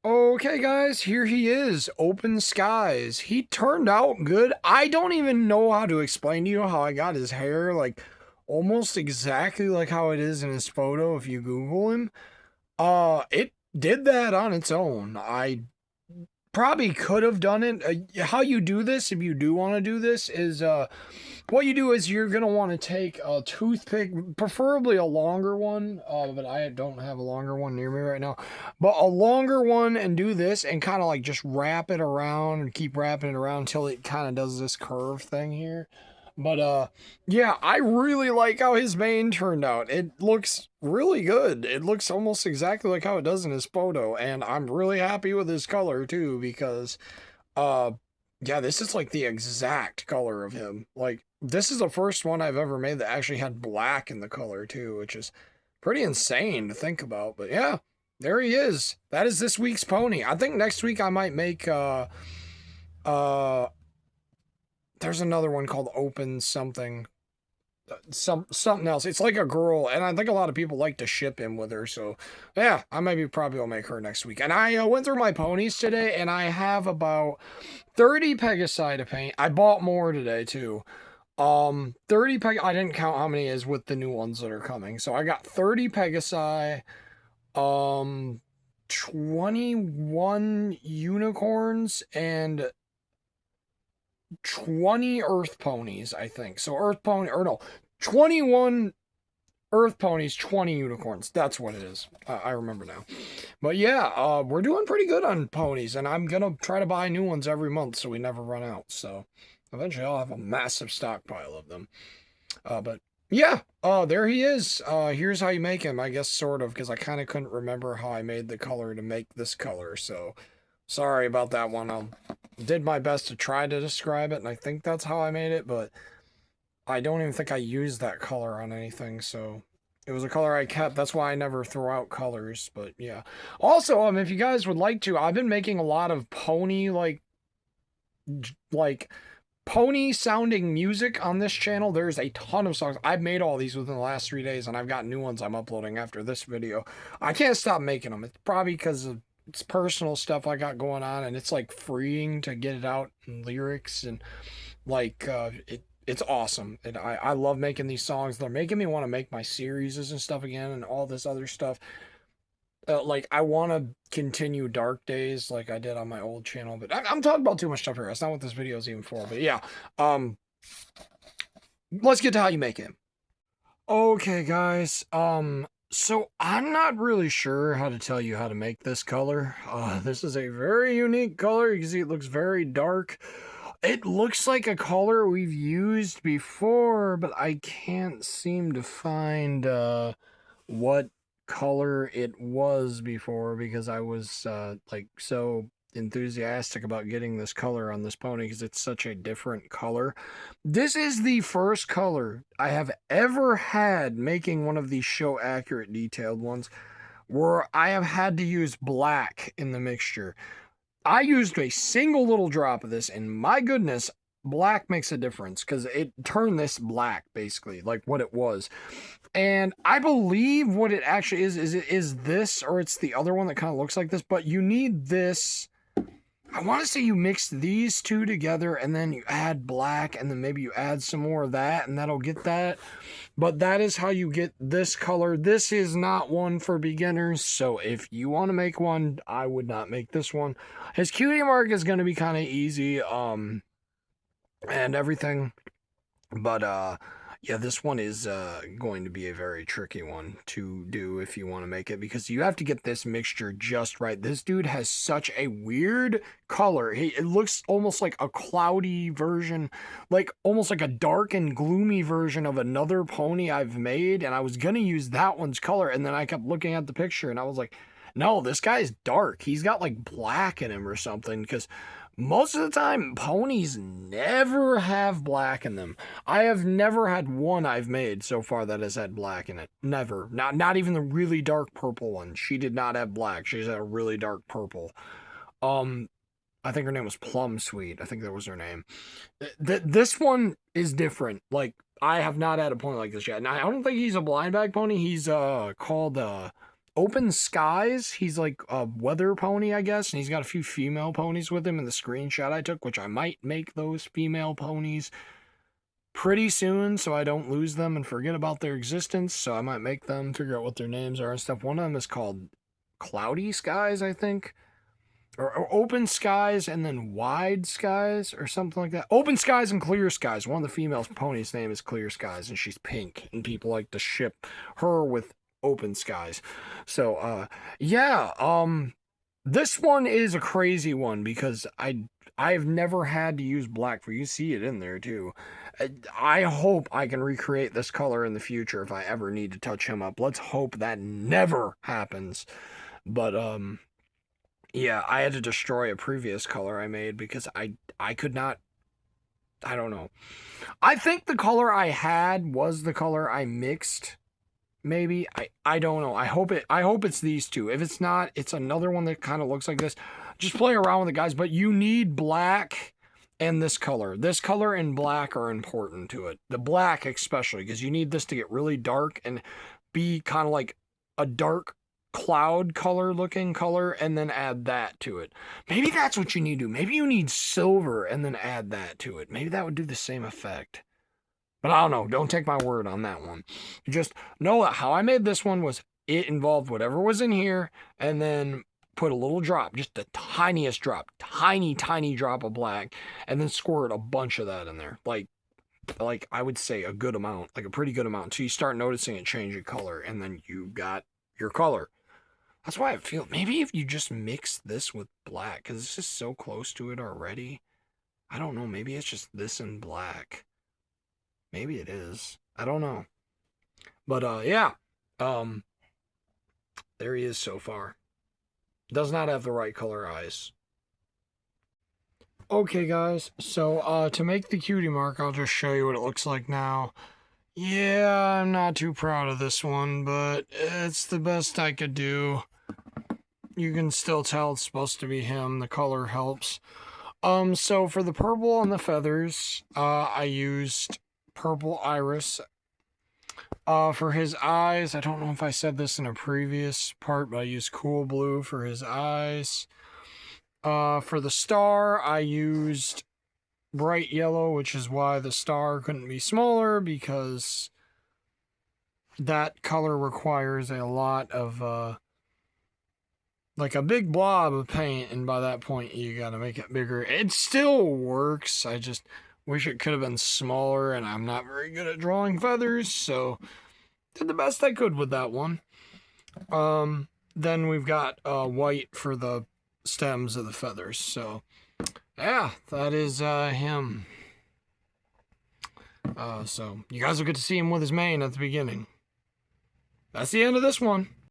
Okay, guys, here he is, Open Skies. He turned out good. I don't even know how to explain to you how I got his hair, like, almost exactly like how it is in his photo if you Google him. It did that on its own. I probably could have done it. How you do this, if you do want to do this, is what you do is you're gonna want to take a toothpick, preferably a longer one. But I don't have a longer one near me right now. But a longer one, and do this, and kind of like just wrap it around and keep wrapping it around until it kind of does this curve thing here. But yeah, I really like how his mane turned out. It looks really good. It looks almost exactly like how it does in his photo, and I'm really happy with his color too because uh yeah, this is like the exact color of him. Like this is the first one I've ever made that actually had black in the color too, which is pretty insane to think about. But yeah, there he is. That is this week's pony. I think next week I might make uh there's another one called Open something. Something else. It's like a girl, and I think a lot of people like to ship him with her. So, yeah, I maybe probably will make her next week. And I went through my ponies today, and I have about 30 Pegasi to paint. I bought more today too. 30 Peg. I didn't count how many is with the new ones that are coming. So I got 30 Pegasi. Um, 21 unicorns and 20 earth ponies, I think. So earth pony, or no, 21 earth ponies, 20 unicorns. That's what it is. I remember now. But yeah, we're doing pretty good on ponies, and I'm gonna try to buy new ones every month so we never run out. So eventually I'll have a massive stockpile of them. But yeah, there he is. Here's how you make him, I guess, sort of, because I kind of couldn't remember how I made the color to make this color. So sorry about that one. I did my best to try to describe it, and I think that's how I made it, but I don't even think I used that color on anything, so it was a color I kept. That's why I never throw out colors, but yeah. Also, if you guys would like to, I've been making a lot of pony, like pony sounding music on this channel. There's a ton of songs. I've made all these within the last 3 days, and I've got new ones I'm uploading after this video. I can't stop making them. It's probably because of it's personal stuff I got going on, and it's like freeing to get it out in lyrics, and like it's awesome. And I love making these songs. They're making me want to make my series and stuff again and all this other stuff. Like I want to continue Dark Days like I did on my old channel, but I'm talking about too much stuff here. That's not what this video is even for. But yeah, let's get to how you make it. Okay, guys. So I'm not really sure how to tell you how to make this color. This is a very unique color. You can see it looks very dark. It looks like a color we've used before, but I can't seem to find what color it was before because I was like so enthusiastic about getting this color on this pony because it's such a different color. This is the first color I have ever had making one of these show accurate detailed ones where I have had to use black in the mixture. I used a single little drop of this, and my goodness, black makes a difference because it turned this black basically, like what it was. And I believe what it actually is this, or it's the other one that kind of looks like this, but you need this. I want to say you mix these two together and then you add black and then maybe you add some more of that and that'll get that. But that is how you get this color. This is not one for beginners. So if you want to make one, I would not make this one. His cutie mark is going to be kind of easy and everything. But yeah, this one is going to be a very tricky one to do if you want to make it because you have to get this mixture just right. This dude has such a weird color. It looks almost like a cloudy version, like almost like a dark and gloomy version of another pony I've made, and I was going to use that one's color, and then I kept looking at the picture, and I was like, no, this guy's dark. He's got like black in him or something because most of the time, ponies never have black in them. I have never had one I've made so far that has had black in it. Never. Not even the really dark purple one. She did not have black. She's had a really dark purple. I think her name was Plum Sweet. I think that was her name. This one is different. Like, I have not had a pony like this yet. And I don't think he's a blind bag pony. He's called Open Skies. He's like a weather pony, I guess, and he's got a few female ponies with him in the screenshot I took, which I might make those female ponies pretty soon so I don't lose them and forget about their existence. So I might make them, figure out what their names are and stuff. One of them is called Cloudy Skies, I think. Or Open Skies and then Wide Skies or something like that. Open Skies and Clear Skies. One of the female ponies' name is Clear Skies, and she's pink, and people like to ship her with Open Skies. So, yeah, this one is a crazy one because I've never had to use black for. You see it in there too. I hope I can recreate this color in the future if I ever need to touch him up. Let's hope that never happens. But yeah, I had to destroy a previous color I made because I could not. I don't know. I think the color I had was the color I mixed. Maybe I don't know. I hope it's these two. If it's not, it's another one that kind of looks like this. Just play around with it, guys. But you need black and this color. This color and black are important to it. The black especially, because you need this to get really dark and be kind of like a dark cloud color looking color, and then add that to it. Maybe that's what you need to do. Maybe you need silver and then add that to it. Maybe that would do the same effect. But I don't know. Don't take my word on that one. Just know that how I made this one was it involved whatever was in here and then put a little drop, just the tiniest drop, tiny drop of black, and then squirt a bunch of that in there. Like I would say a good amount, like a pretty good amount. So you start noticing it change your color, and then you got your color. That's why I feel maybe if you just mix this with black, because it's just so close to it already. I don't know. Maybe it's just this in black. Maybe it is. I don't know. But yeah. There he is so far. Does not have the right color eyes. Okay, guys. So to make the cutie mark, I'll just show you what it looks like now. Yeah, I'm not too proud of this one, but it's the best I could do. You can still tell it's supposed to be him. The color helps. So for the purple on the feathers, I used purple iris. For his eyes, I don't know if I said this in a previous part, but I used cool blue for his eyes. For the star, I used bright yellow, which is why the star couldn't be smaller, because that color requires a lot of, like a big blob of paint, and by that point you gotta make it bigger. It still works, I just wish it could have been smaller, and I'm not very good at drawing feathers, so did the best I could with that one. Then we've got white for the stems of the feathers, so yeah, that is him. So you guys will get to see him with his mane at the beginning. That's the end of this one.